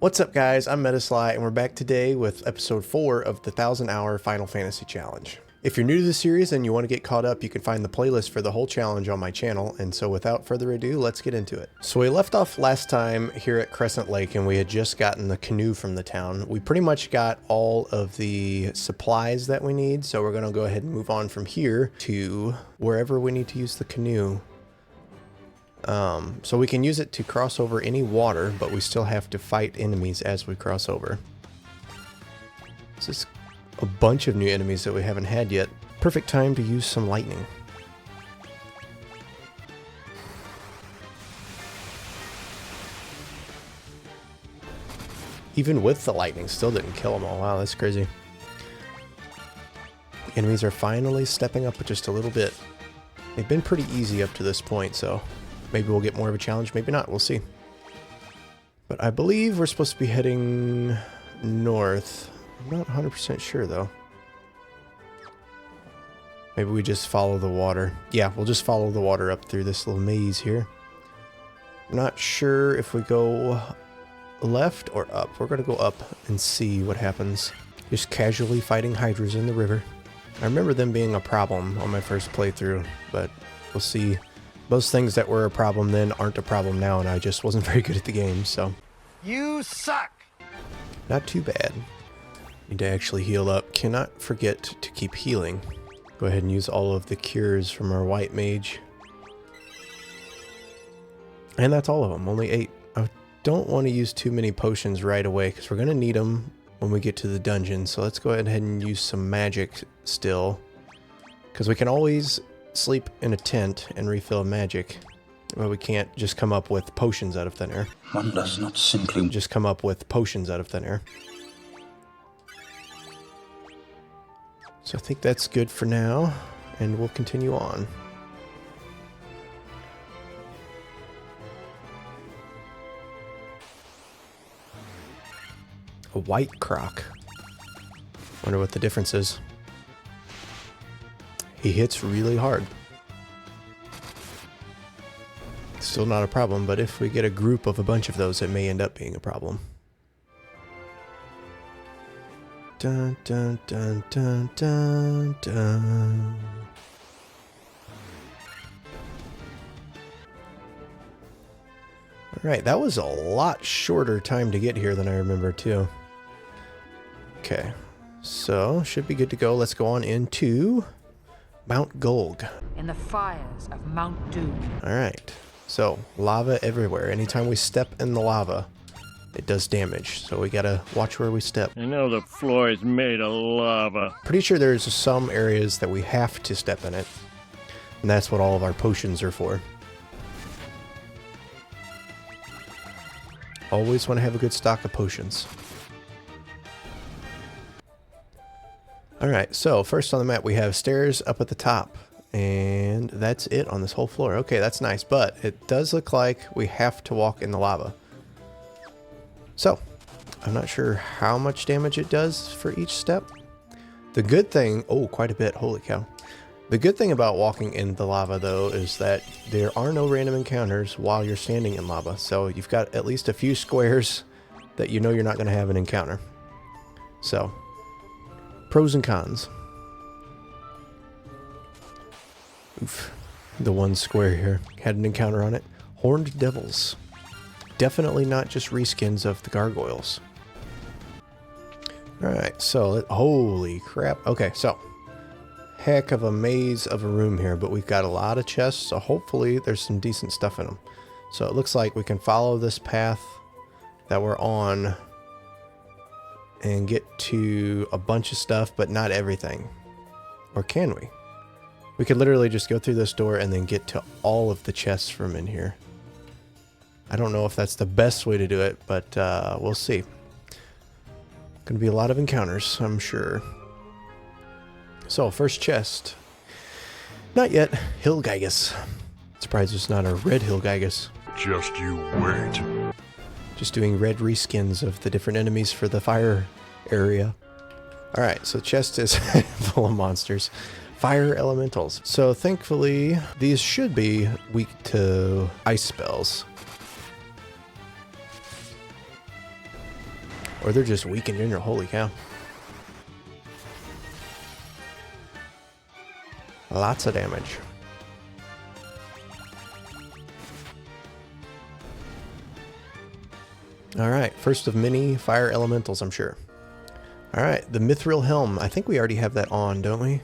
What's up guys, I'm Metasly and we're back today with episode 4 of the 1000-hour Final Fantasy Challenge. If you're new to the series and you want to get caught up, you can find the playlist for the whole challenge on my channel, and so without further ado, let's get into it. So we left off last time here at Crescent Lake and we had just gotten the canoe from the town. We pretty much got all of the supplies that we need, so we're going to go ahead and move on from here to wherever we need to use the canoe. So we can use it to cross over any water, but we still have to fight enemies as we cross over. This is a bunch of new enemies that we haven't had yet. Perfect time to use some lightning. Even with the lightning, still didn't kill them all. Wow, that's crazy. The enemies are finally stepping up just a little bit. They've been pretty easy up to this point, so maybe we'll get more of a challenge, maybe not, we'll see. But I believe we're supposed to be heading north. I'm not 100% sure though. Maybe we just follow the water. Yeah, we'll just follow the water up through this little maze here. I'm not sure if we go left or up. We're going to go up and see what happens. Just casually fighting hydras in the river. I remember them being a problem on my first playthrough, but we'll see. Most things that were a problem then aren't a problem now, and I just wasn't very good at the game, so. You suck! Not too bad. Need to actually heal up. Cannot forget to keep healing. Go ahead and use all of the cures from our white mage. And that's all of them, only 8. I don't want to use too many potions right away, because we're going to need them when we get to the dungeon, so let's go ahead and use some magic still. Because we can always sleep in a tent and refill magic, but we can't just come up with potions out of thin air. One does not simply just come up with potions out of thin air. So I think that's good for now, and we'll continue on. A white croc. Wonder what the difference is. He hits really hard. Still not a problem, but if we get a group of a bunch of those, it may end up being a problem. Dun dun dun dun dun dun. Alright, that was a lot shorter time to get here than I remember too. Okay, so should be good to go. Let's go on into Mount Gulg. In the fires of Mount Doom. Alright, so lava everywhere. Anytime we step in the lava, it does damage. So we gotta watch where we step. I know the floor is made of lava. Pretty sure there's some areas that we have to step in it. And that's what all of our potions are for. Always want to have a good stock of potions. Alright, so first on the map we have stairs up at the top. And that's it on this whole floor. Okay, that's nice, but it does look like we have to walk in the lava. So, I'm not sure how much damage it does for each step. The good thing, oh, quite a bit, holy cow. The good thing about walking in the lava, though, is that there are no random encounters while you're standing in lava. So you've got at least a few squares that you know you're not going to have an encounter. So, pros and cons. Oof. The one square here had an encounter on it. Horned devils. Definitely not just reskins of the gargoyles. Alright, so, holy crap. Okay, so, heck of a maze of a room here, but we've got a lot of chests, so hopefully there's some decent stuff in them. So it looks like we can follow this path that we're on and get to a bunch of stuff, but not everything. Or can we? We could literally just go through this door and then get to all of the chests from in here. I don't know if that's the best way to do it, but we'll see. Gonna be a lot of encounters, I'm sure. So, first chest. Not yet. Hilgigas. Surprised it's not a red Hilgigas. Just you wait. Just doing red reskins of the different enemies for the fire area. Alright, so chest is full of monsters. Fire elementals. So thankfully, these should be weak to ice spells. Or they're just weakened in there. Holy cow. Lots of damage. Alright, first of many fire elementals, I'm sure. Alright, the Mithril Helm. I think we already have that on, don't we?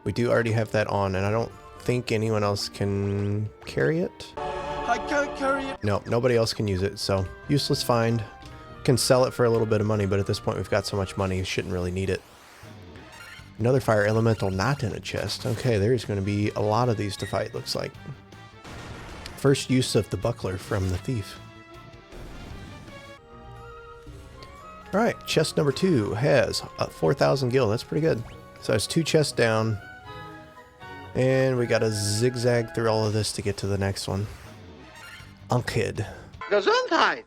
We do already have that on, and I don't think anyone else can carry it. I can't carry it. No, nobody else can use it, so useless find. Can sell it for a little bit of money, but at this point we've got so much money, you shouldn't really need it. Another fire elemental not in a chest. Okay, there's going to be a lot of these to fight, looks like. First use of the buckler from the thief. Alright, chest number 2 has 4,000 gil. That's pretty good. So it's 2 chests down. And we got to zigzag through all of this to get to the next one. Unkid. Gesundheit!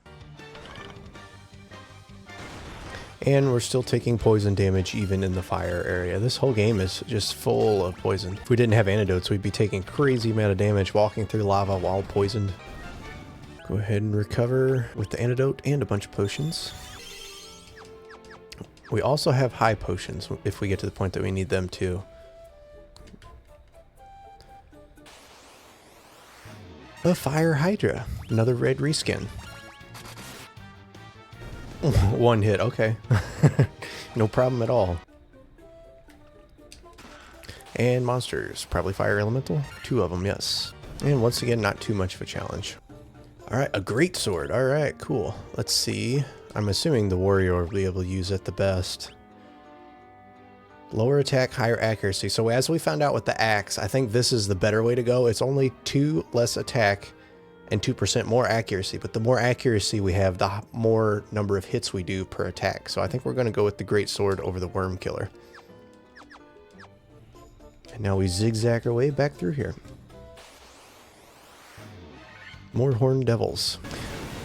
And we're still taking poison damage even in the fire area. This whole game is just full of poison. If we didn't have antidotes, we'd be taking crazy amount of damage walking through lava while poisoned. Go ahead and recover with the antidote and a bunch of potions. We also have high potions if we get to the point that we need them too. A Fire Hydra. Another red reskin. One hit, okay. No problem at all. And monsters, probably fire elemental. 2 of them, yes. And once again, not too much of a challenge. Alright, a great sword. Alright, cool. Let's see. I'm assuming the warrior will be able to use it the best. Lower attack, higher accuracy. So as we found out with the axe, I think this is the better way to go. It's only 2 less attack and 2% more accuracy, but the more accuracy we have, the more number of hits we do per attack. So I think we're going to go with the great sword over the worm killer. And now we zigzag our way back through here. More horned devils.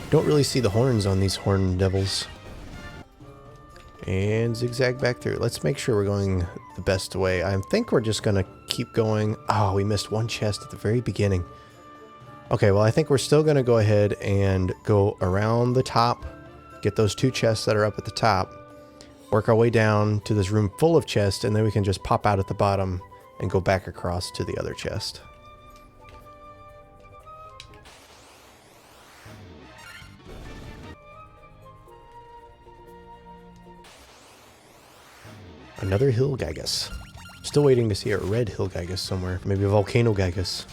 Don't really see the horns on these horned devils. And zigzag back through. Let's make sure we're going the best way. I think we're just going to keep going. Oh, we missed one chest at the very beginning. Okay, well, I think we're still going to go ahead and go around the top, get those 2 chests that are up at the top, work our way down to this room full of chests, and then we can just pop out at the bottom and go back across to the other chest. Another Hill Gygus. Still waiting to see a red Hill Gygus somewhere. Maybe a Volcano Gygus.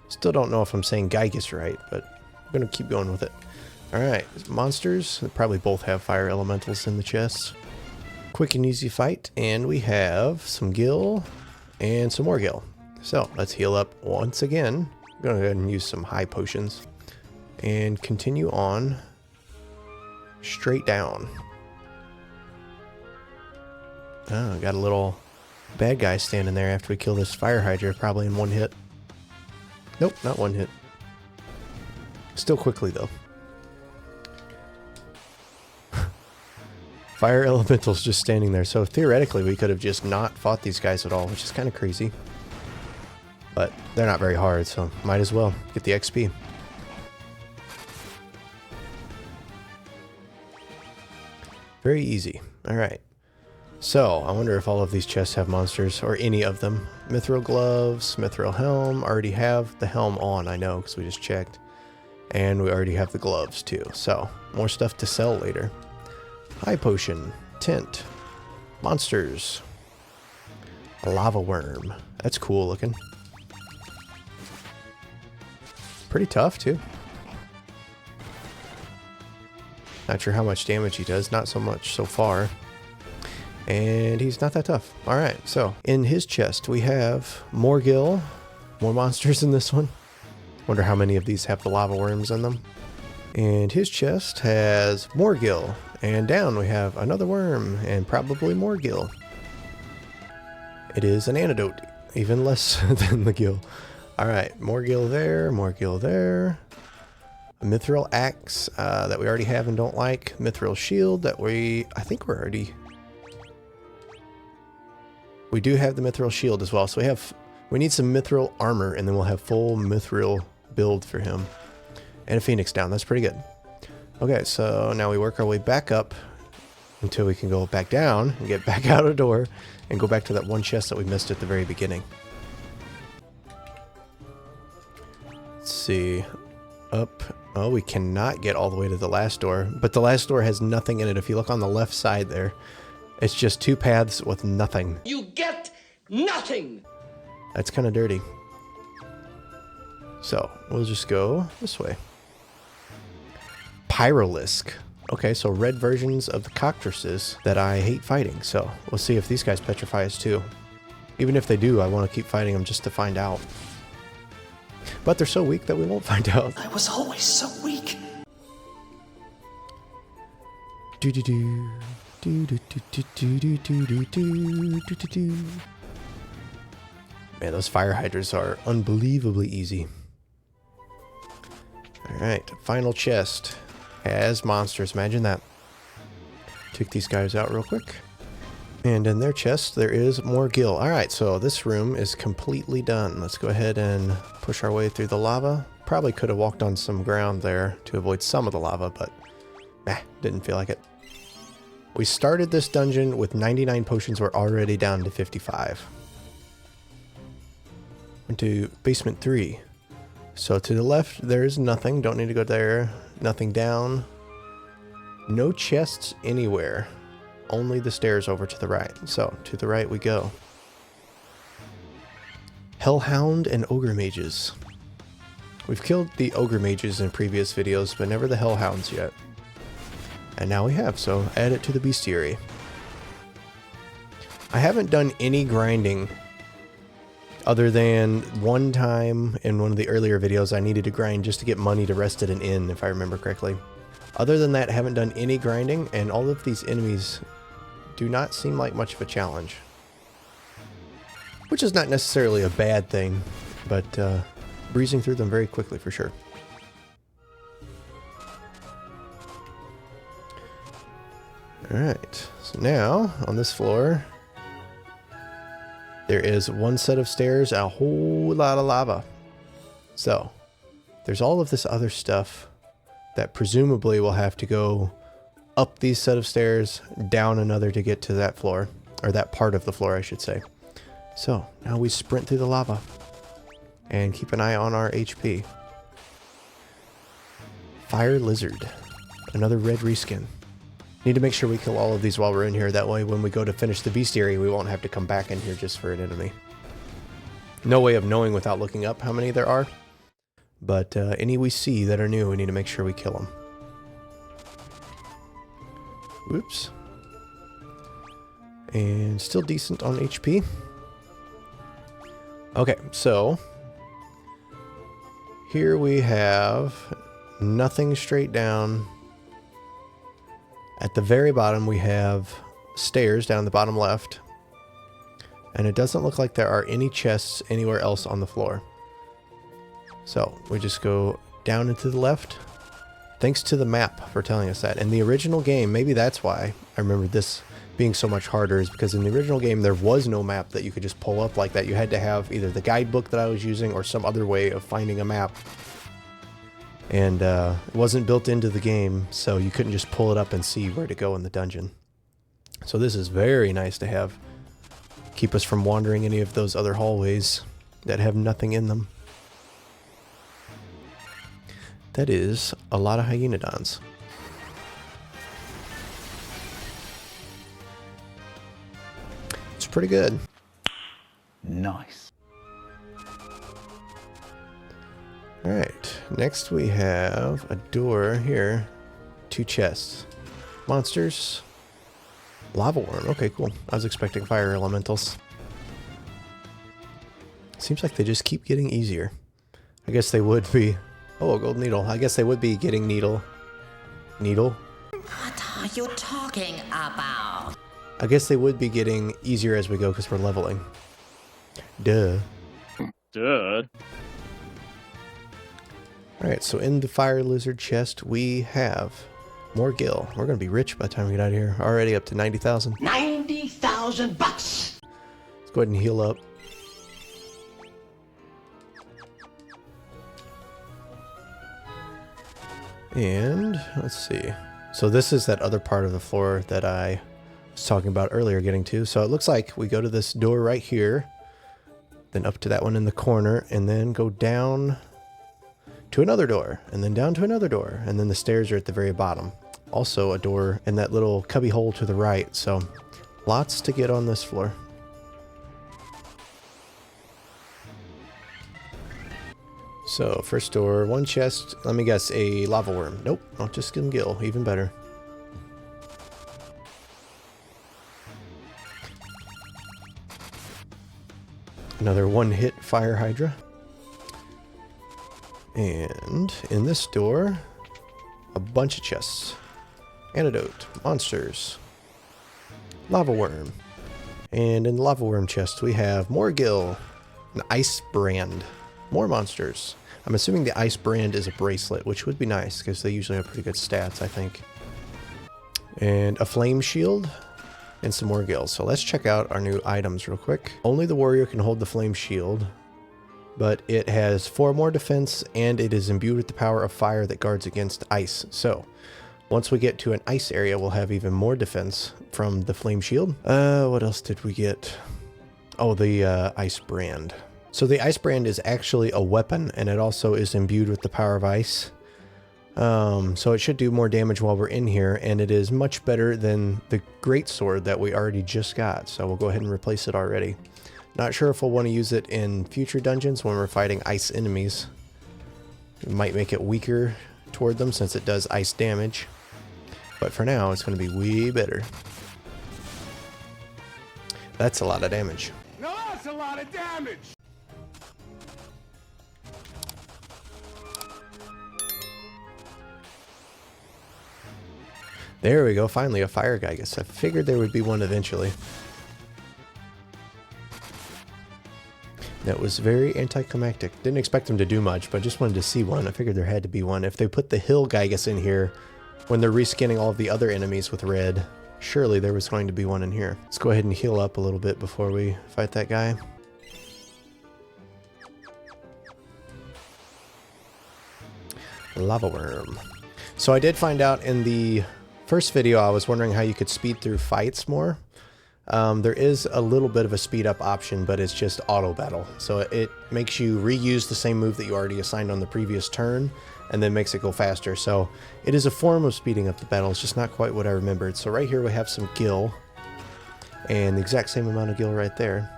Still don't know if I'm saying Gygus right, but I'm going to keep going with it. Alright, monsters. They probably both have fire elementals in the chests. Quick and easy fight. And we have some gil and some more gil. So let's heal up once again. I'm going to go ahead and use some high potions. And continue on straight down. Oh, got a little bad guy standing there after we kill this fire hydra, probably in 1 hit. Nope, not 1 hit. Still quickly, though. Fire elemental's just standing there, so theoretically we could have just not fought these guys at all, which is kind of crazy. But they're not very hard, so might as well get the XP. Very easy. Alright. So, I wonder if all of these chests have monsters, or any of them. Mithril gloves, mithril helm. Already have the helm on, I know, because we just checked. And we already have the gloves, too. So, more stuff to sell later. High potion, tent, monsters, a lava worm. That's cool looking. Pretty tough, too. Not sure how much damage he does. Not so much so far. And he's not that tough. Alright, so in his chest we have more gil, more monsters in this one. Wonder how many of these have the lava worms in them. And his chest has more gil. And down we have another worm and probably more gil. It is an antidote, even less than the gil. Alright, more gil there, more gil there. A mithril axe that we already have and don't like. Mithril shield that I think we're already... We do have the mithril shield as well, so we need some mithril armor, and then we'll have full mithril build for him. And a phoenix down, that's pretty good. Okay, so now we work our way back up until we can go back down and get back out a door and go back to that one chest that we missed at the very beginning. Let's see. Up. Oh, we cannot get all the way to the last door, but the last door has nothing in it. If you look on the left side there, it's just two paths with nothing. You get nothing! That's kind of dirty. So, we'll just go this way. Pyrolisk. Okay, so red versions of the cockatrices that I hate fighting. So, we'll see if these guys petrify us too. Even if they do, I want to keep fighting them just to find out. But they're so weak that we won't find out. I was always so weak. Do-do-do. Do-do-do-do-do-do-do-do-do-do. Man, those fire hydrants are unbelievably easy. Alright, final chest has monsters. Imagine that. Take these guys out real quick. And in their chest, there is more gil. Alright, so this room is completely done. Let's go ahead and push our way through the lava. Probably could have walked on some ground there to avoid some of the lava, but didn't feel like it. We started this dungeon with 99 potions. We're already down to 55. Went to basement 3. So to the left, there is nothing. Don't need to go there. Nothing down. No chests anywhere. Only the stairs over to the right. So to the right we go. Hellhound and Ogre Mages. We've killed the Ogre Mages in previous videos, but never the Hellhounds yet. And now we have, so add it to the bestiary. I haven't done any grinding other than one time in one of the earlier videos I needed to grind just to get money to rest at an inn, if I remember correctly. Other than that, I haven't done any grinding, and all of these enemies do not seem like much of a challenge. Which is not necessarily a bad thing, but breezing through them very quickly for sure. Alright, so now on this floor there is one set of stairs, a whole lot of lava. So there's all of this other stuff that presumably will have to go up these set of stairs, down another to get to that floor, or that part of the floor I should say. So now we sprint through the lava and keep an eye on our HP. Fire Lizard, another red reskin. Need to make sure we kill all of these while we're in here. That way when we go to finish the bestiary, we won't have to come back in here just for an enemy. No way of knowing without looking up how many there are. But any we see that are new, we need to make sure we kill them. Whoops. And still decent on HP. Okay, so here we have nothing straight down. At the very bottom we have stairs down the bottom left. And it doesn't look like there are any chests anywhere else on the floor. So we just go down and to the left. Thanks to the map for telling us that. In the original game, maybe that's why I remember this being so much harder, is because in the original game there was no map that you could just pull up like that. You had to have either the guidebook that I was using or some other way of finding a map. And it wasn't built into the game, so you couldn't just pull it up and see where to go in the dungeon. So this is very nice to have. Keep us from wandering any of those other hallways that have nothing in them. That is a lot of Hyenodons. It's pretty good. Nice. Alright, next we have a door here. 2 chests. Monsters. Lava worm. Okay, cool. I was expecting fire elementals. Seems like they just keep getting easier. I guess they would be... Oh, a gold needle. I guess they would be getting needle. Needle? What are you talking about? I guess they would be getting easier as we go because we're leveling. Duh. Duh. Alright, so in the fire lizard chest we have more gil. We're going to be rich by the time we get out of here. Already up to 90,000. 90,000 bucks! Let's go ahead and heal up. And let's see. So this is that other part of the floor that I was talking about earlier getting to. So it looks like we go to this door right here, then up to that one in the corner, and then go down to another door, and then down to another door, and then the stairs are at the very bottom. Also a door in that little cubby hole to the right. So lots to get on this floor. So first door, one chest, let me guess, a lava worm. Nope, not just skim gill, even better. Another one-hit fire hydra. And in this door, a bunch of chests. Antidote, monsters, lava worm. And in the lava worm chest we have more gill, an ice brand, more monsters. I'm assuming the ice brand is a bracelet, which would be nice because they usually have pretty good stats, I think. And a flame shield and some more gills. So let's check out our new items real quick. Only the warrior can hold the flame shield, but it has 4 more defense and it is imbued with the power of fire that guards against ice. So once we get to an ice area, we'll have even more defense from the flame shield. What else did we get? Oh, the ice brand. So the ice brand is actually a weapon, and it also is imbued with the power of ice. So it should do more damage while we're in here, and it is much better than the greatsword that we already just got. So we'll go ahead and replace it already. Not sure if we'll want to use it in future dungeons when we're fighting ice enemies. It might make it weaker toward them since it does ice damage. But for now, it's going to be way better. That's a lot of damage. No, that's a lot of damage. There we go, finally a fire Gigas. I figured there would be one eventually. That was very anticlimactic. Didn't expect them to do much, but just wanted to see one. I figured there had to be one. If they put the hill Gigas in here when they're reskinning all of the other enemies with red, surely there was going to be one in here. Let's go ahead and heal up a little bit before we fight that guy. Lava worm. So I did find out in the first video, I was wondering how you could speed through fights more. There is a little bit of a speed up option, but it's just auto battle. So it makes you reuse the same move that you already assigned on the previous turn, and then makes it go faster. So it is a form of speeding up the battle. It's just not quite what I remembered. So right here we have some gil, and the exact same amount of gil right there.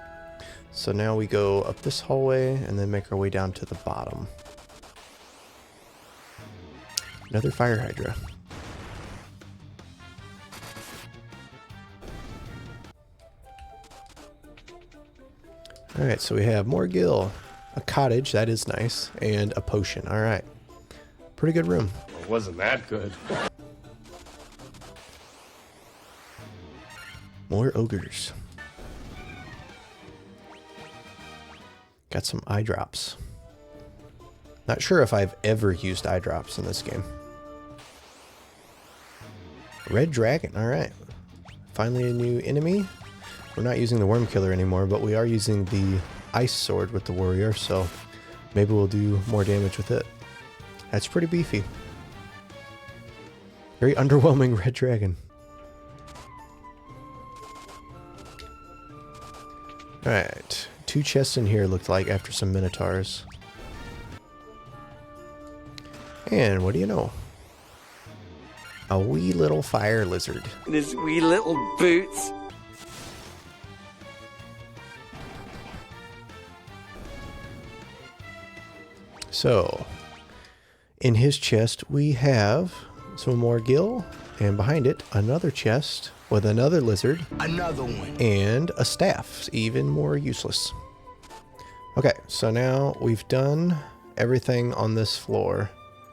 So now we go up this hallway and then make our way down to the bottom. Another fire hydra. Alright, so we have more gil, a cottage, that is nice, and a potion. Alright. Pretty good room. Wasn't that good? More ogres. Got some eye drops. Not sure if I've ever used eye drops in this game. Red dragon, alright. Finally a new enemy. We're not using the worm killer anymore, but we are using the ice sword with the warrior, so maybe we'll do more damage with it. That's pretty beefy. Very underwhelming red dragon. Alright, 2 chests in here looked like after some minotaurs. And what do you know? A wee little fire lizard. His wee little boots. So, in his chest we have some more gil, and behind it another chest with another lizard. Another one. And a staff, even more useless. Okay, so now we've done everything on this floor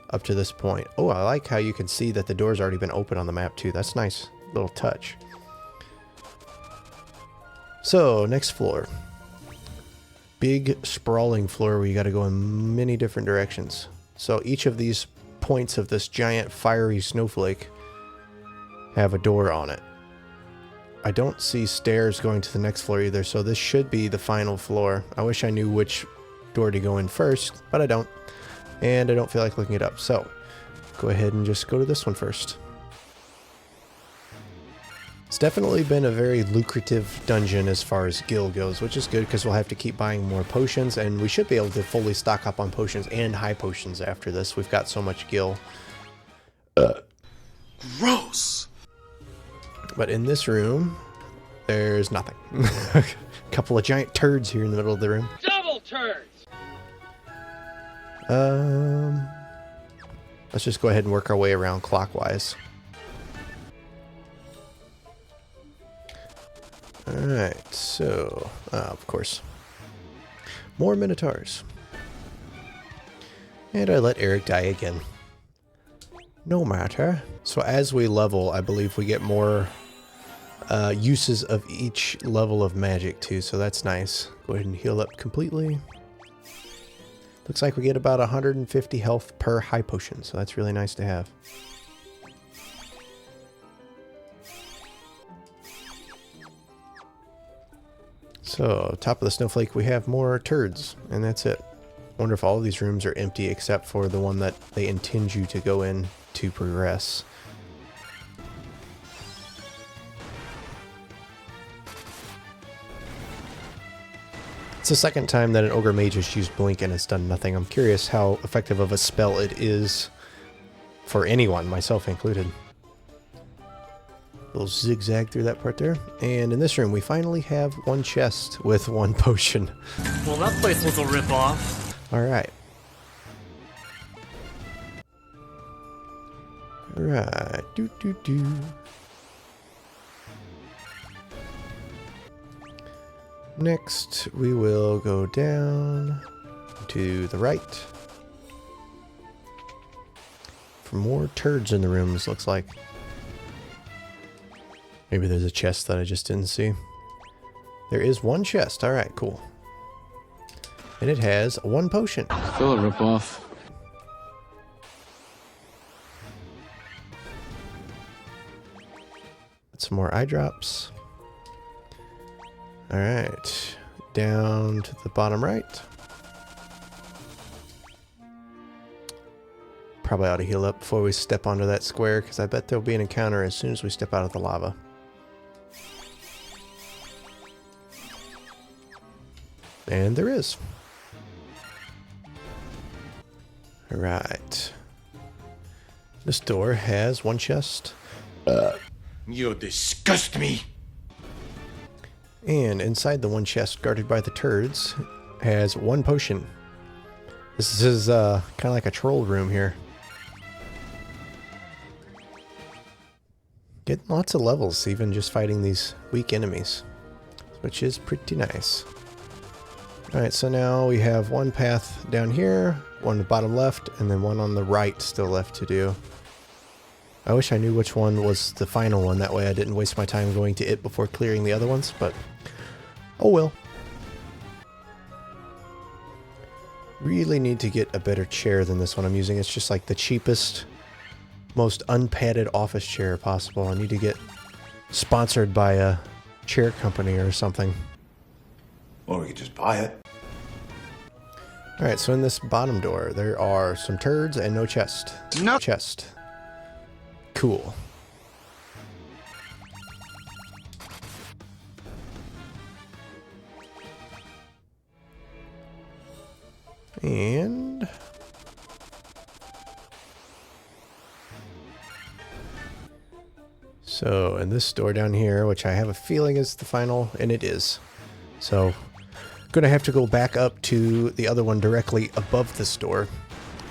up to this point. Oh, I like how you can see that the door's already been open on the map too. That's nice little touch. So, next floor. Big sprawling floor where you got to go in many different directions. So each of these points of this giant fiery snowflake have a door on it. I don't see stairs going to the next floor either, so this should be the final floor. I wish I knew which door to go in first, but I don't. And I don't feel like looking it up. So, go ahead and just go to this one first. It's definitely been a very lucrative dungeon as far as gil goes, which is good because we'll have to keep buying more potions, and we should be able to fully stock up on potions and high potions after this. We've got so much gil. Gross. But in this room, there's nothing. A couple of giant turds here in the middle of the room. Double turds! Let's just go ahead and work our way around clockwise. Alright, so, of course, more Minotaurs. And I let Eric die again. No matter. So as we level, I believe we get more uses of each level of magic too, so that's nice. Go ahead and heal up completely. Looks like we get about 150 health per high potion, so that's really nice to have. So, top of the snowflake, we have more turds, and that's it. Wonder if all of these rooms are empty except for the one that they intend you to go in to progress. It's the second time that an Ogre Mage has used Blink and it's done nothing. I'm curious how effective of a spell it is for anyone, myself included. Little zigzag through that part there. And in this room, we finally have one chest with one potion. Well, that place was a ripoff. Alright. Alright. Do. Next, we will go down to the right. For more turds in the rooms, looks like. Maybe there's a chest that I just didn't see. There is one chest. Alright, cool. And it has one potion. Still a ripoff. Some more eye drops. Alright. Down to the bottom right. Probably ought to heal up before we step onto that square, because I bet there'll be an encounter as soon as we step out of the lava. And there is. Alright. This door has one chest. You disgust me. And inside the one chest guarded by the turds has one potion. This is kind of like a troll room here. Getting lots of levels, even just fighting these weak enemies, which is pretty nice. Alright, so now we have one path down here, one on the bottom left, and then one on the right still left to do. I wish I knew which one was the final one, that way I didn't waste my time going to it before clearing the other ones, but oh well. Really need to get a better chair than this one I'm using. It's just like the cheapest, most unpadded office chair possible. I need to get sponsored by a chair company or something. Or we could just buy it. Alright, so in this bottom door, there are some turds and no chest. No chest. Cool. And so in this door down here, which I have a feeling is the final, and it is. So gonna have to go back up to the other one directly above this door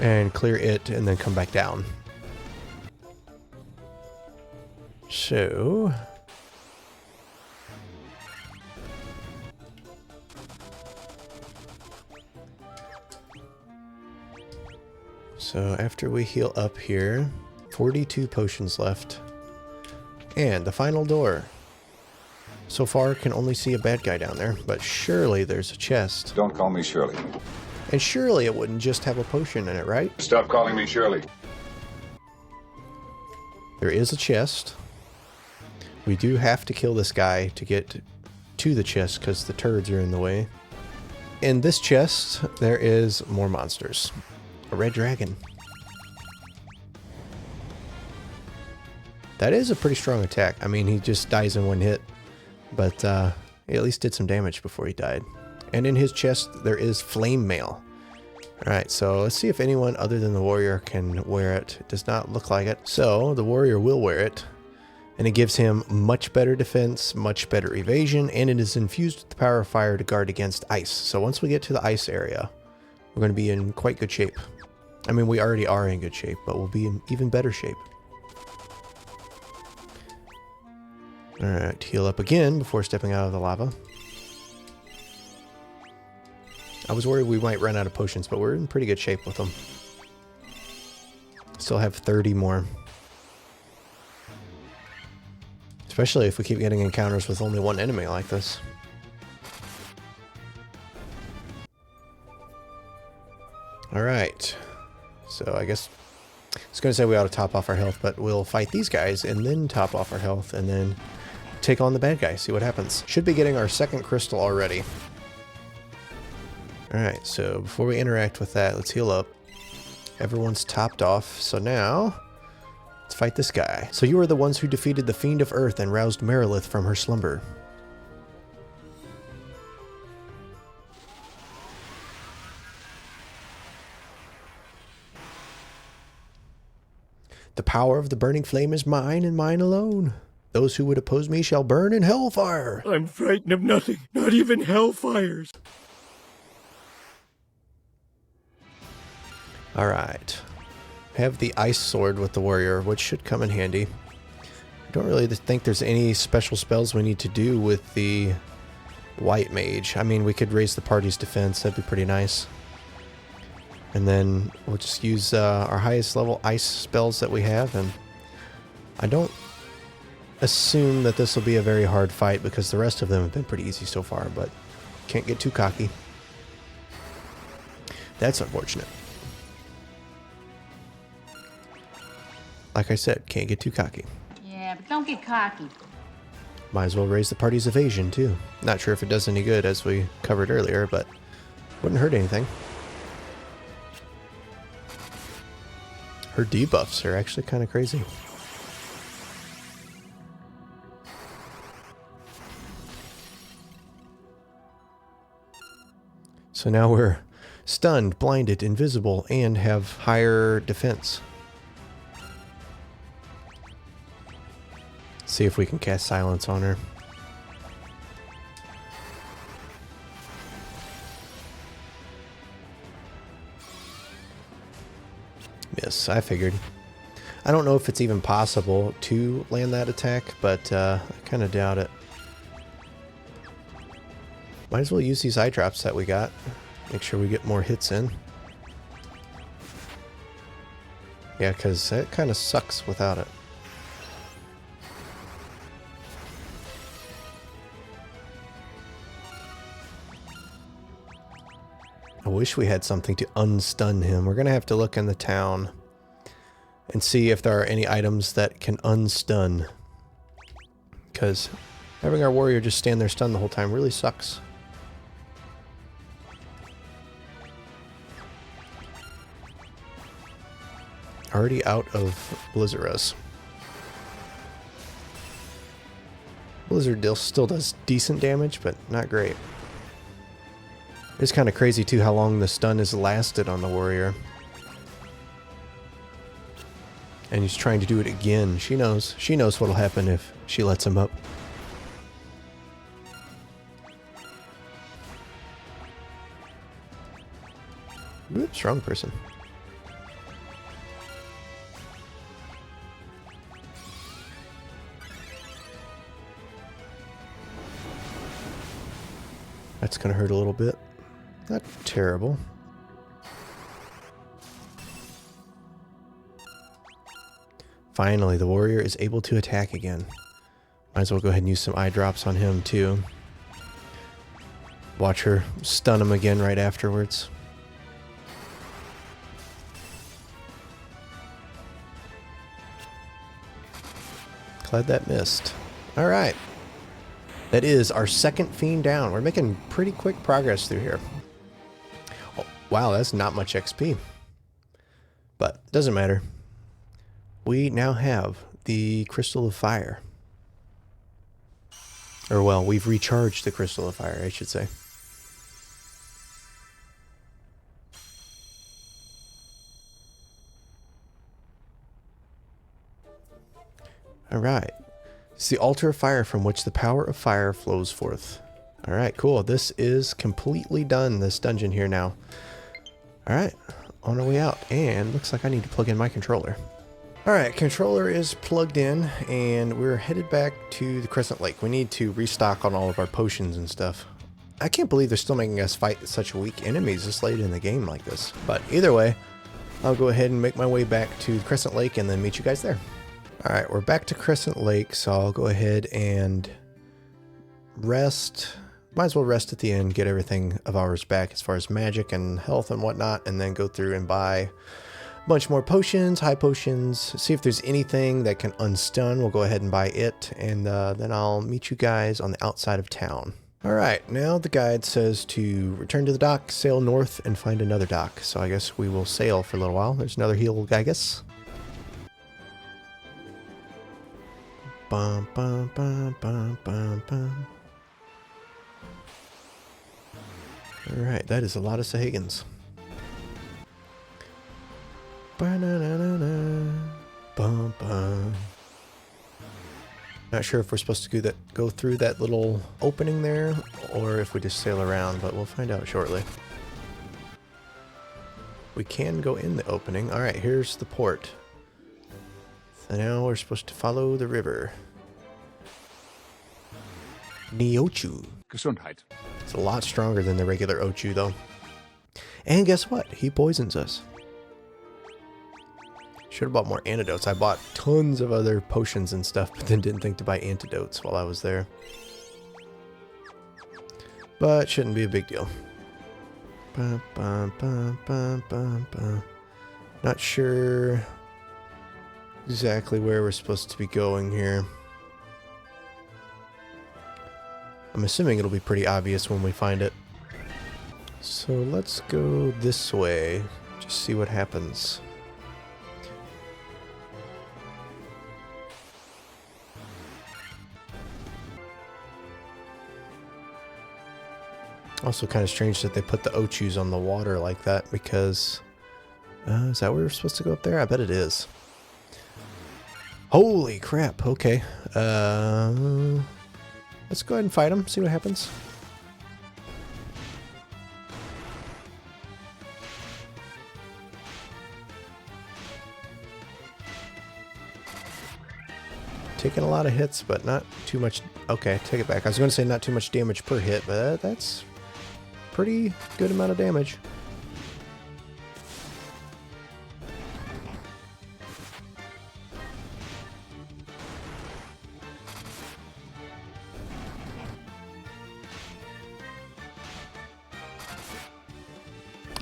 and clear it and then come back down. So after we heal up here, 42 potions left. And the final door. So far can only see a bad guy down there, but surely there's a chest. Don't call me Shirley. And surely it wouldn't just have a potion in it, right? Stop calling me Shirley. There is a chest. We do have to kill this guy to get to the chest because the turds are in the way. In this chest, there is more monsters. A red dragon. That is a pretty strong attack. I mean, he just dies in one hit, but he at least did some damage before he died. And in his chest, there is flame mail. Alright, so let's see if anyone other than the warrior can wear it. It does not look like it. So, the warrior will wear it. And it gives him much better defense, much better evasion, and it is infused with the power of fire to guard against ice. So once we get to the ice area, we're going to be in quite good shape. I mean, we already are in good shape, but we'll be in even better shape. Alright, heal up again before stepping out of the lava. I was worried we might run out of potions, but we're in pretty good shape with them. Still have 30 more. Especially if we keep getting encounters with only one enemy like this. Alright. So I guess I was going to say we ought to top off our health, but we'll fight these guys and then top off our health and then take on the bad guy, see what happens. Should be getting our second crystal already. Alright, so before we interact with that, let's heal up. Everyone's topped off, so now let's fight this guy. So you are the ones who defeated the Fiend of Earth and roused Merilith from her slumber. The power of the burning flame is mine and mine alone. Those who would oppose me shall burn in hellfire. I'm frightened of nothing, not even hellfires. Alright. Have the ice sword with the warrior, which should come in handy. I don't really think there's any special spells we need to do with the white mage. I mean, we could raise the party's defense. That'd be pretty nice. And then we'll just use our highest level ice spells that we have. And I don't assume that this will be a very hard fight because the rest of them have been pretty easy so far, but can't get too cocky. That's unfortunate. Like I said, can't get too cocky. Yeah, but don't get cocky. Might as well raise the party's evasion too. Not sure if it does any good as we covered earlier, but wouldn't hurt anything. Her debuffs are actually kind of crazy. So now we're stunned, blinded, invisible, and have higher defense. See if we can cast silence on her. Miss, I figured. I don't know if it's even possible to land that attack, but I kind of doubt it. Might as well use these eye drops that we got. Make sure we get more hits in. Yeah, because it kind of sucks without it. I wish we had something to unstun him. We're going to have to look in the town and see if there are any items that can unstun. Because having our warrior just stand there stunned the whole time really sucks. Already out of Blizzaros. Blizzard still does decent damage, but not great. It's kind of crazy too how long the stun has lasted on the warrior. And he's trying to do it again. She knows what'll happen if she lets him up. Oops, wrong person. That's gonna hurt a little bit. Not terrible. Finally, the warrior is able to attack again. Might as well go ahead and use some eye drops on him too. Watch her stun him again right afterwards. Glad that missed. Alright. That is our second fiend down. We're making pretty quick progress through here. Oh, wow, that's not much XP. But doesn't matter. We now have the Crystal of Fire. Or, well, we've recharged the Crystal of Fire, I should say. Alright. It's the altar of fire from which the power of fire flows forth. Alright, cool. This is completely done, this dungeon here now. Alright, on our way out. And looks like I need to plug in my controller. Alright, controller is plugged in, and we're headed back to the Crescent Lake. We need to restock on all of our potions and stuff. I can't believe they're still making us fight such weak enemies this late in the game like this. But either way, I'll go ahead and make my way back to the Crescent Lake and then meet you guys there. Alright, we're back to Crescent Lake, so I'll go ahead and rest. Might as well rest at the end, get everything of ours back as far as magic and health and whatnot, and then go through and buy a bunch more potions, high potions, see if there's anything that can unstun. We'll go ahead and buy it, and then I'll meet you guys on the outside of town. Alright, now the guide says to return to the dock, sail north, and find another dock. So I guess we will sail for a little while. There's another heal, I guess. Bum, bum, bum, bum, bum, bum. Alright, that is a lot of Sahagins. Bum, bum. Not sure if we're supposed to go through that little opening there, or if we just sail around, but we'll find out shortly. We can go in the opening. Alright, here's the port. So now we're supposed to follow the river. Niochu. Gesundheit. It's a lot stronger than the regular Ochu, though. And guess what? He poisons us. Should have bought more antidotes. I bought tons of other potions and stuff, but then didn't think to buy antidotes while I was there. But shouldn't be a big deal. Bum, bum, bum, bum, bum, bum. Not sure exactly where we're supposed to be going here. I'm assuming it'll be pretty obvious when we find it. So let's go this way. Just see what happens. Also kind of strange that they put the Ochus on the water like that, because... is that where we're supposed to go up there? I bet it is. Holy crap, okay. Let's go ahead and fight them, see what happens. Taking a lot of hits, but not too much... Okay, take it back. I was going to say not too much damage per hit, but that's pretty good amount of damage.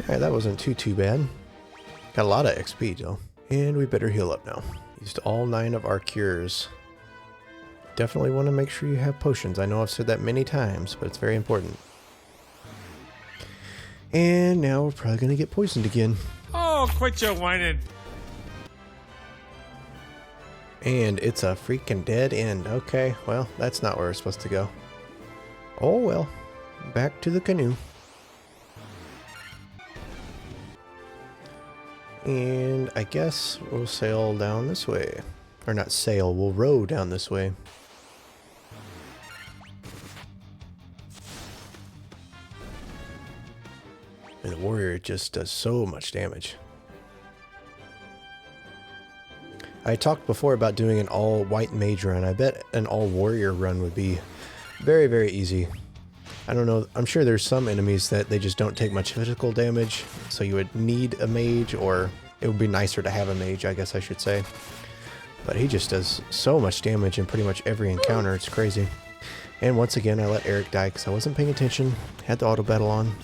Alright, that wasn't too bad. Got a lot of XP though. And we better heal up now. Used all 9 of our cures. Definitely want to make sure you have potions. I know I've said that many times, but it's very important. And now we're probably going to get poisoned again. Oh, quit your whining. And it's a freaking dead end. Okay, well, that's not where we're supposed to go. Oh well. Back to the canoe. And I guess we'll sail down this way. Or not sail, we'll row down this way. And the warrior just does so much damage. I talked before about doing an all white mage run. I bet an all warrior run would be very, very easy. I don't know, I'm sure there's some enemies that they just don't take much physical damage, so you would need a mage, or it would be nicer to have a mage, I guess I should say. But he just does so much damage in pretty much every encounter, it's crazy. And once again, I let Eric die because I wasn't paying attention, had the auto battle on.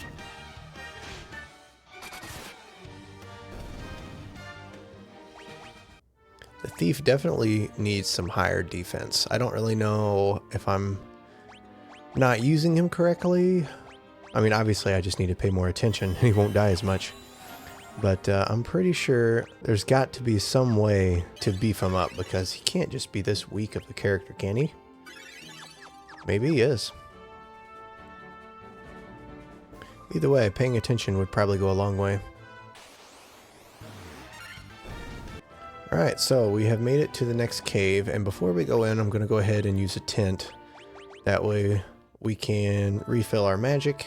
The thief definitely needs some higher defense. I don't really know if I'm not using him correctly. I mean, obviously I just need to pay more attention and he won't die as much. But I'm pretty sure there's got to be some way to beef him up, because he can't just be this weak of a character, can he? Maybe he is. Either way, paying attention would probably go a long way. Alright, so we have made it to the next cave, and before we go in, I'm going to go ahead and use a tent. That way we can refill our magic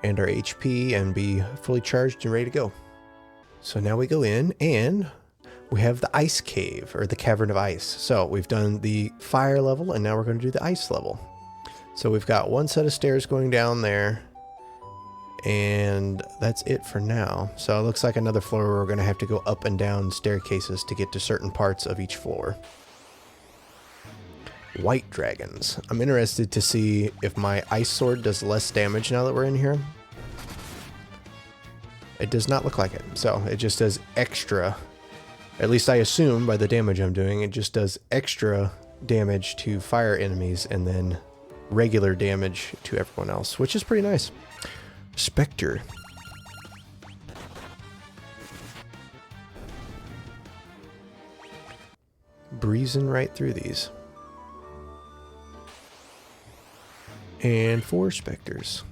and our HP and be fully charged and ready to go. So now we go in and we have the ice cave, or the cavern of ice. So we've done the fire level and now we're going to do the ice level. So we've got one set of stairs going down there, and that's it for now. So it looks like another floor where we're going to have to go up and down staircases to get to certain parts of each floor. White dragons. I'm interested to see if my ice sword does less damage now that we're in here. It does not look like it. So it just does extra, at least I assume by the damage I'm doing, it just does extra damage to fire enemies and then regular damage to everyone else, which is pretty nice. Spectre. Breezing right through these. And 4 specters.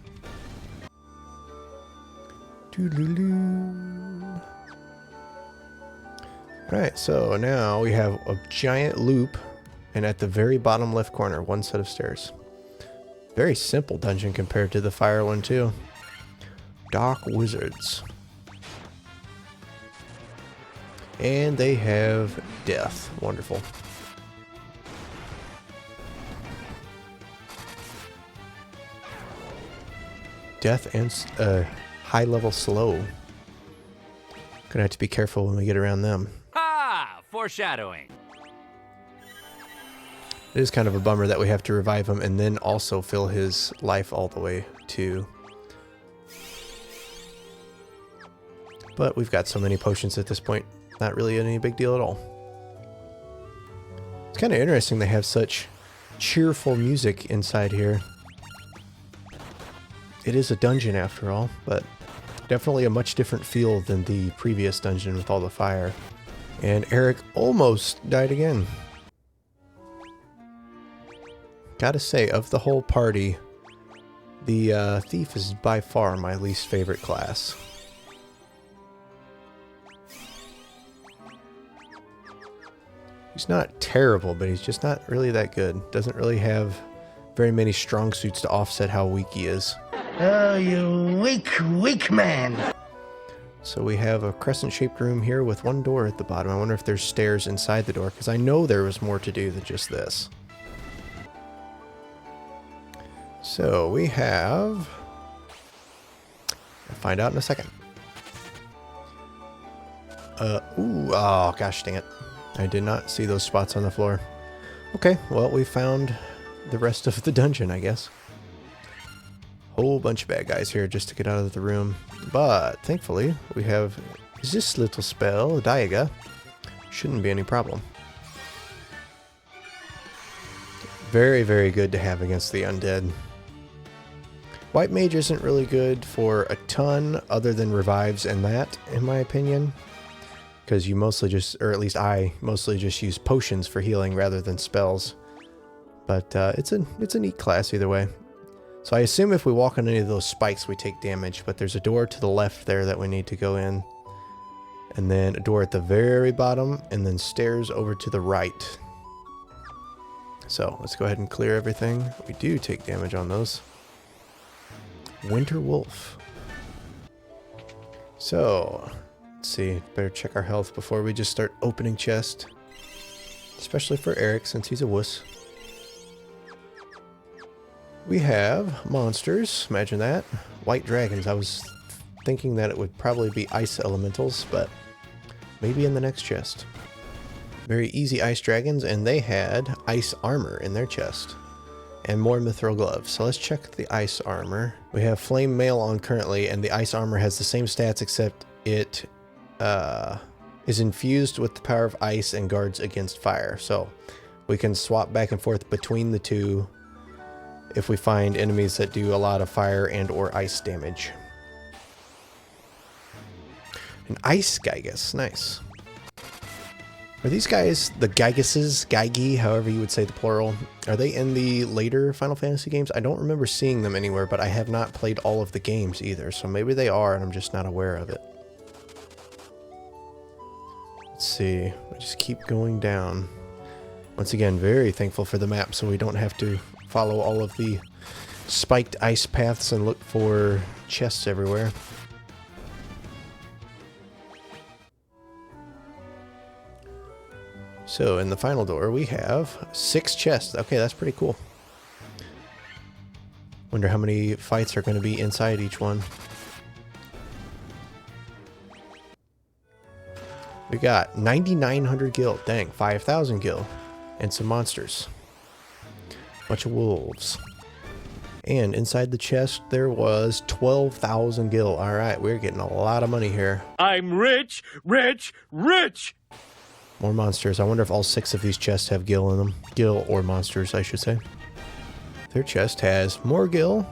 Alright, so now we have a giant loop, and at the very bottom left corner, one set of stairs. Very simple dungeon compared to the fire one too. Dark Wizards. And they have death. Wonderful. Death and high level slow. Gonna have to be careful when we get around them. Ah, foreshadowing. It is kind of a bummer that we have to revive him and then also fill his life all the way too. But we've got so many potions at this point, not really any big deal at all. It's kind of interesting they have such cheerful music inside here. It is a dungeon after all, but definitely a much different feel than the previous dungeon with all the fire. And Eric almost died again. Gotta say, of the whole party, the thief is by far my least favorite class. He's not terrible, but he's just not really that good. Doesn't really have very many strong suits to offset how weak he is. Oh, you weak man. So we have a crescent-shaped room here with one door at the bottom. I wonder if there's stairs inside the door, because I know there was more to do than just this. So we have... I'll find out in a second. Oh gosh dang it. I did not see those spots on the floor. Okay, well we found the rest of the dungeon, I guess. Whole bunch of bad guys here just to get out of the room. But thankfully we have this little spell, Diaga. Shouldn't be any problem. Very, very good to have against the undead. White Mage isn't really good for a ton other than revives and that, in my opinion. Because you mostly just, or at least I mostly just use potions for healing rather than spells. But it's a neat class either way. So I assume if we walk on any of those spikes we take damage, but there's a door to the left there that we need to go in. And then a door at the very bottom, and then stairs over to the right. So let's go ahead and clear everything. We do take damage on those. Winter Wolf. So, let's see. Better check our health before we just start opening chest. Especially for Eric, since he's a wuss. We have monsters. Imagine that. White dragons. I was thinking that it would probably be ice elementals, but maybe in the next chest. Very easy ice dragons, and they had ice armor in their chest. And more mithril gloves. So let's check the ice armor. We have flame mail on currently, and the ice armor has the same stats except it is infused with the power of ice and guards against fire. So we can swap back and forth between the two if we find enemies that do a lot of fire and or ice damage. An ice Gygus. Nice. Are these guys, the Gyguses, Gygi, however you would say the plural, are they in the later Final Fantasy games? I don't remember seeing them anywhere, but I have not played all of the games either, so maybe they are and I'm just not aware of it. Let's see. We just keep going down. Once again, very thankful for the map so we don't have to follow all of the spiked ice paths and look for chests everywhere. So in the final door we have 6 chests. Okay, that's pretty cool. Wonder how many fights are going to be inside each one. We got 9,900 gil. Dang, 5,000 gil. And some monsters. Bunch of wolves. And inside the chest there was 12,000 gil. Alright, we're getting a lot of money here. I'm rich, rich, rich! More monsters. I wonder if all 6 of these chests have gil in them. Gil or monsters, I should say. Their chest has more gil,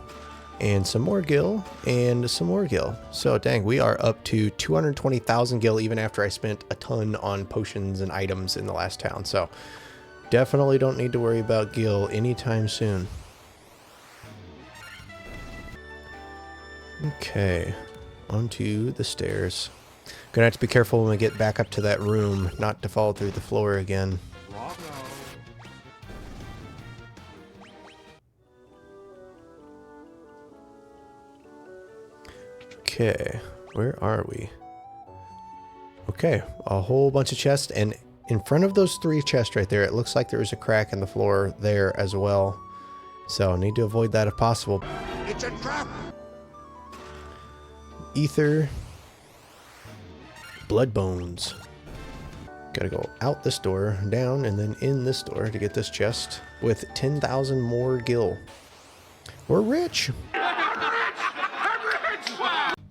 and some more gil, and some more gil. So, dang, we are up to 220,000 gil even after I spent a ton on potions and items in the last town. So, definitely don't need to worry about gil anytime soon. Okay, onto the stairs. Gonna have to be careful when we get back up to that room, not to fall through the floor again. Okay, where are we? Okay, a whole bunch of chests, and in front of those 3 chests right there, it looks like there is a crack in the floor there as well. So, need to avoid that if possible. It's a trap! Ether. Blood bones. Gotta go out this door, down, and then in this door to get this chest with 10,000 more gil. We're rich!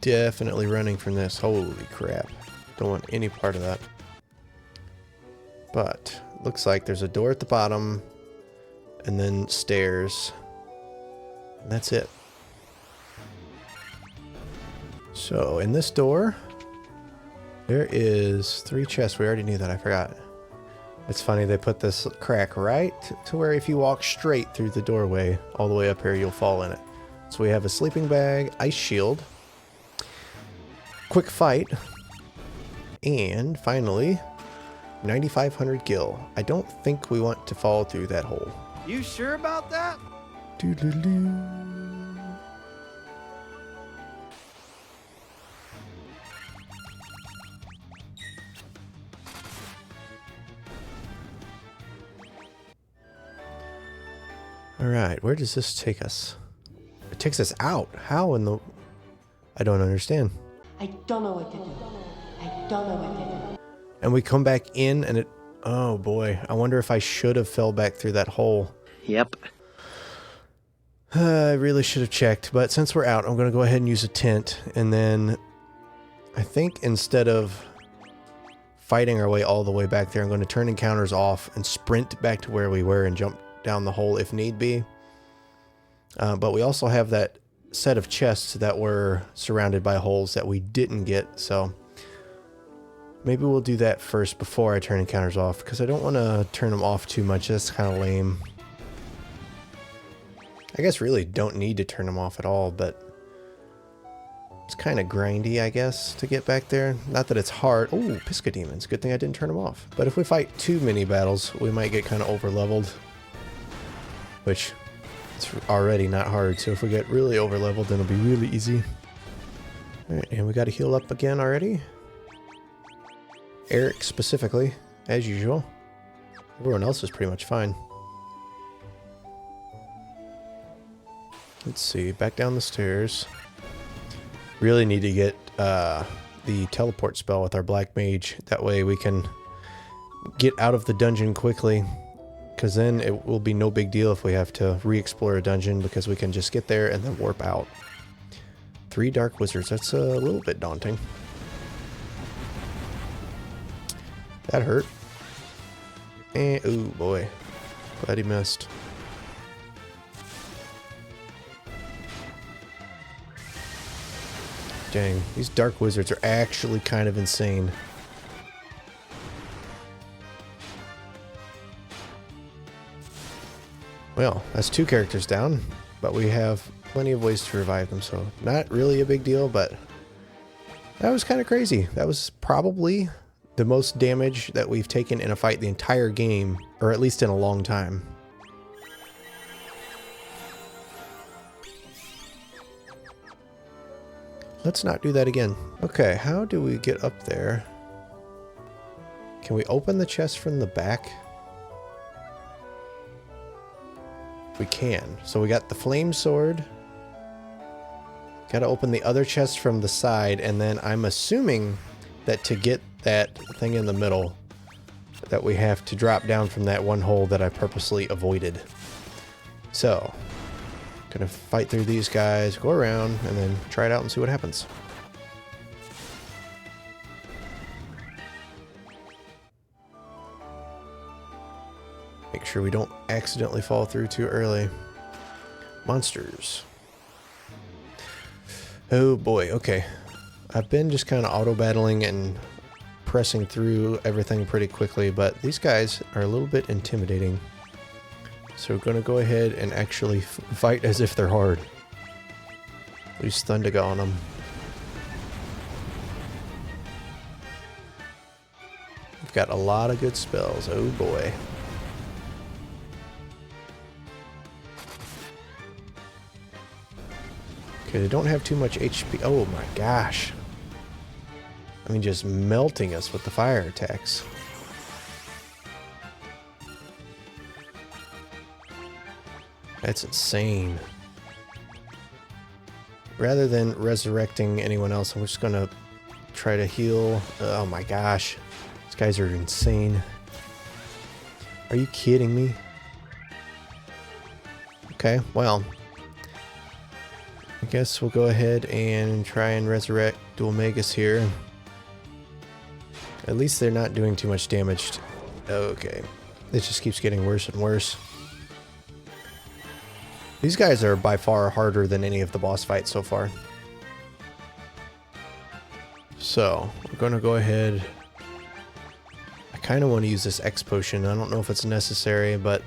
Definitely running from this. Holy crap. Don't want any part of that. But, looks like there's a door at the bottom, and then stairs. And that's it. So, in this door, there is 3 chests. We already knew that. I forgot. It's funny. They put this crack right to where if you walk straight through the doorway all the way up here, you'll fall in it. So we have a sleeping bag, ice shield, quick fight, and finally, 9,500 gil. I don't think we want to fall through that hole. You sure about that? Doodle-doo. Alright, where does this take us? It takes us out. How in the... I don't understand. I don't know what to do. I don't know what to do. And we come back in and it... Oh boy, I wonder if I should have fell back through that hole. Yep. I really should have checked, but since we're out, I'm going to go ahead and use a tent. And then I think instead of fighting our way all the way back there, I'm going to turn encounters off and sprint back to where we were and jump down the hole if need be. But we also have that set of chests that were surrounded by holes that we didn't get, so maybe we'll do that first before I turn encounters off, because I don't want to turn them off too much. That's kind of lame. I guess really don't need to turn them off at all, but it's kind of grindy, I guess, to get back there. Not that it's hard. Oh, Pisca Demons. Good thing I didn't turn them off. But if we fight too many battles, we might get kind of over-leveled, which it's already not hard. So if we get really over-leveled, then it'll be really easy. All right, and we got to heal up again already. Eric specifically, as usual. Everyone else is pretty much fine. Let's see, back down the stairs. Really need to get the teleport spell with our Black Mage. That way we can get out of the dungeon quickly. Because then it will be no big deal if we have to re-explore a dungeon, because we can just get there and then warp out. 3 Dark Wizards, that's a little bit daunting. That hurt. And, ooh boy. Glad he missed. Dang, these dark wizards are actually kind of insane. Well, that's 2 characters down, but we have plenty of ways to revive them, so not really a big deal, but that was kind of crazy. That was probably the most damage that we've taken in a fight the entire game, or at least in a long time. Let's not do that again. Okay, how do we get up there? Can we open the chest from the back? We can. So we got the flame sword. Got to open the other chest from the side, and then I'm assuming that to get that thing in the middle, that we have to drop down from that one hole that I purposely avoided. So, gonna fight through these guys, go around, and then try it out and see what happens. Make sure we don't accidentally fall through too early. Monsters. Oh boy, okay. I've been just kind of auto-battling and pressing through everything pretty quickly, but these guys are a little bit intimidating. So we're going to go ahead and actually fight as if they're hard. Use Thundaga on them. We've got a lot of good spells. Oh boy. Okay, they don't have too much HP. Oh my gosh. I mean, just melting us with the fire attacks. That's insane. Rather than resurrecting anyone else, I'm just gonna try to heal. Oh my gosh. These guys are insane. Are you kidding me? Okay, well. I guess we'll go ahead and try and resurrect Dulmagus here. At least they're not doing too much damage. Okay. It just keeps getting worse and worse. These guys are by far harder than any of the boss fights so far. So, we're going to go ahead. I kind of want to use this X potion. I don't know if it's necessary, but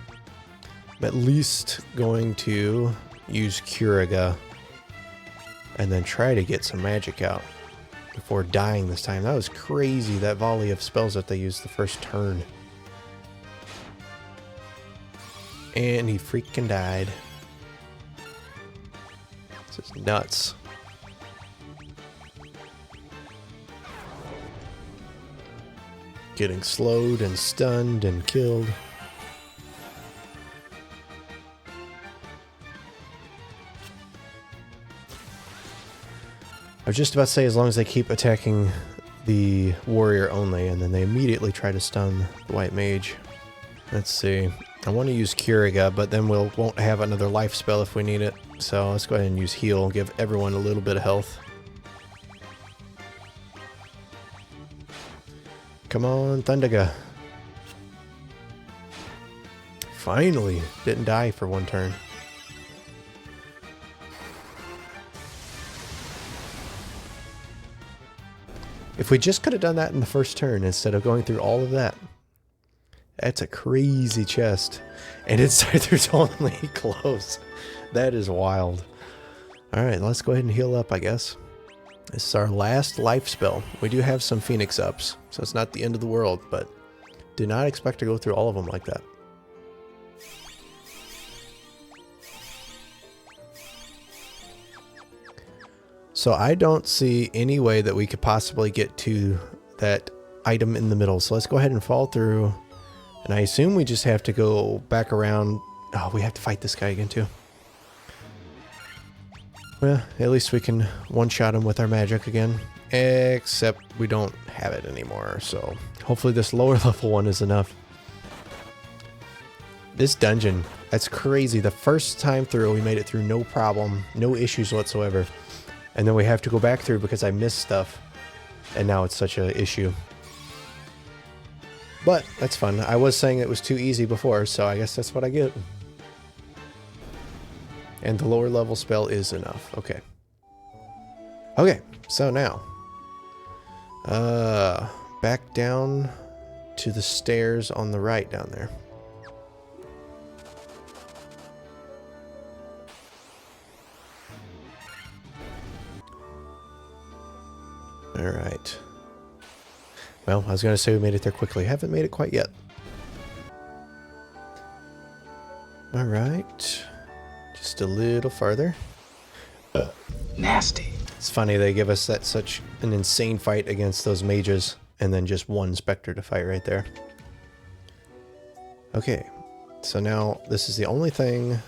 I'm at least going to use Curaga and then try to get some magic out before dying this time. That was crazy, that volley of spells that they used the first turn. And he freaking died. This is nuts. Getting slowed and stunned and killed. I was just about to say, as long as they keep attacking the warrior only, and then they immediately try to stun the white mage. Let's see. I want to use Curaga, but then won't have another life spell if we need it. So let's go ahead and use heal, give everyone a little bit of health. Come on, Thundaga. Finally, didn't die for one turn. If we just could have done that in the first turn instead of going through all of that. That's a crazy chest. And inside there's only clothes. That is wild. Alright, let's go ahead and heal up, I guess. This is our last life spell. We do have some Phoenix ups, so it's not the end of the world, but did not expect to go through all of them like that. So I don't see any way that we could possibly get to that item in the middle. So let's go ahead and fall through. And I assume we just have to go back around. Oh, we have to fight this guy again too. Well, at least we can one-shot him with our magic again. Except we don't have it anymore. So hopefully this lower level one is enough. This dungeon, that's crazy. The first time through, we made it through no problem. No issues whatsoever. And then we have to go back through because I missed stuff. And now it's such an issue. But that's fun. I was saying it was too easy before, so I guess that's what I get. And the lower level spell is enough. Okay. Okay, so now, back down to the stairs on the right down there. All right. Well, I was going to say we made it there quickly. Haven't made it quite yet. All right. Just a little farther. Nasty. It's funny they give us that such an insane fight against those mages and then just one Spectre to fight right there. Okay. So now this is the only thing...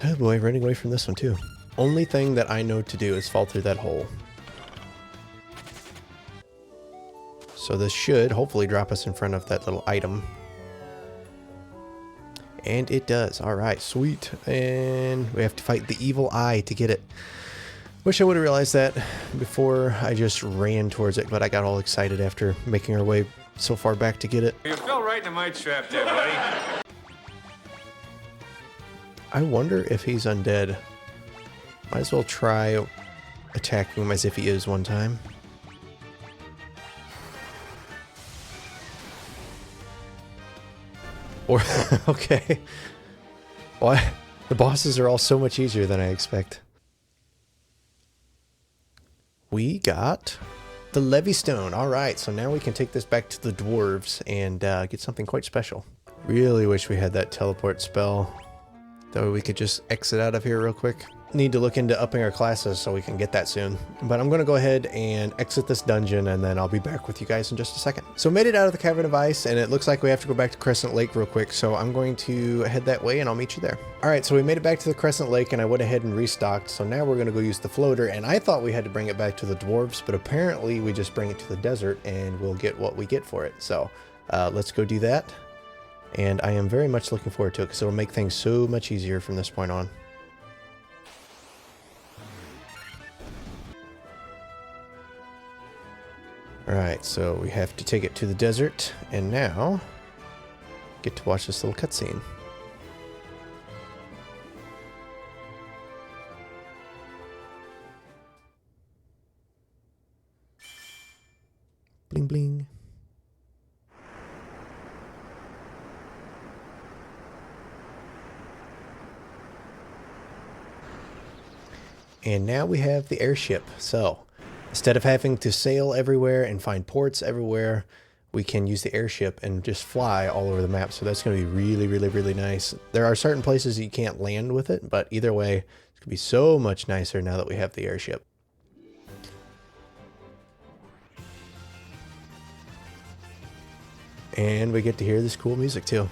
Oh boy, running away from this one too. Only thing that I know to do is fall through that hole. So this should hopefully drop us in front of that little item. And it does. Alright, sweet. And we have to fight the evil eye to get it. Wish I would have realized that before I just ran towards it, but I got all excited after making our way so far back to get it. You fell right into my trap there, buddy. I wonder if he's undead. Might as well try attacking him as if he is one time. Or, okay. Why? The bosses are all so much easier than I expect. We got the Levy Stone. Alright, so now we can take this back to the dwarves and get something quite special. Really wish we had that teleport spell. That way we could just exit out of here real quick. Need to look into upping our classes so we can get that soon. But I'm going to go ahead and exit this dungeon and then I'll be back with you guys in just a second. So made it out of the Cavern of Ice and it looks like we have to go back to Crescent Lake real quick. So I'm going to head that way and I'll meet you there. Alright, so we made it back to the Crescent Lake and I went ahead and restocked. So now we're going to go use the floater and I thought we had to bring it back to the dwarves, but apparently we just bring it to the desert and we'll get what we get for it. So let's go do that. And I am very much looking forward to it because it'll make things so much easier from this point on. Alright, so we have to take it to the desert, and now get to watch this little cutscene. Bling bling. And now we have the airship. So instead of having to sail everywhere and find ports everywhere, we can use the airship and just fly all over the map. So that's going to be really, really, really nice. There are certain places you can't land with it, but either way, it's going to be so much nicer now that we have the airship. And we get to hear this cool music too.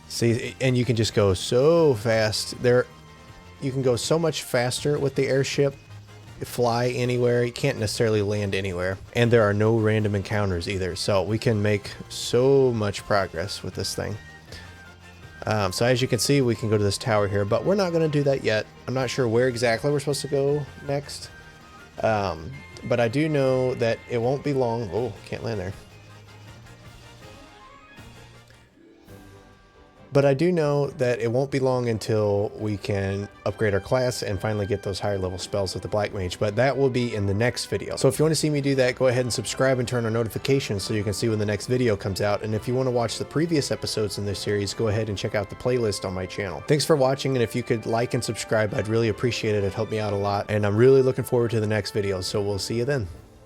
See, and you can just go so fast. You can go so much faster with the airship. Fly anywhere. You can't necessarily land anywhere. And there are no random encounters either. So we can make so much progress with this thing. So as you can see, we can go to this tower here, but we're not going to do that yet. I'm not sure where exactly we're supposed to go next. But I do know that it won't be long. Oh, can't land there. But I do know that it won't be long until we can upgrade our class and finally get those higher level spells with the Black Mage, but that will be in the next video. So if you want to see me do that, go ahead and subscribe and turn on notifications so you can see when the next video comes out. And if you want to watch the previous episodes in this series, go ahead and check out the playlist on my channel. Thanks for watching, and if you could like and subscribe, I'd really appreciate it. It'd help me out a lot, and I'm really looking forward to the next video, so we'll see you then.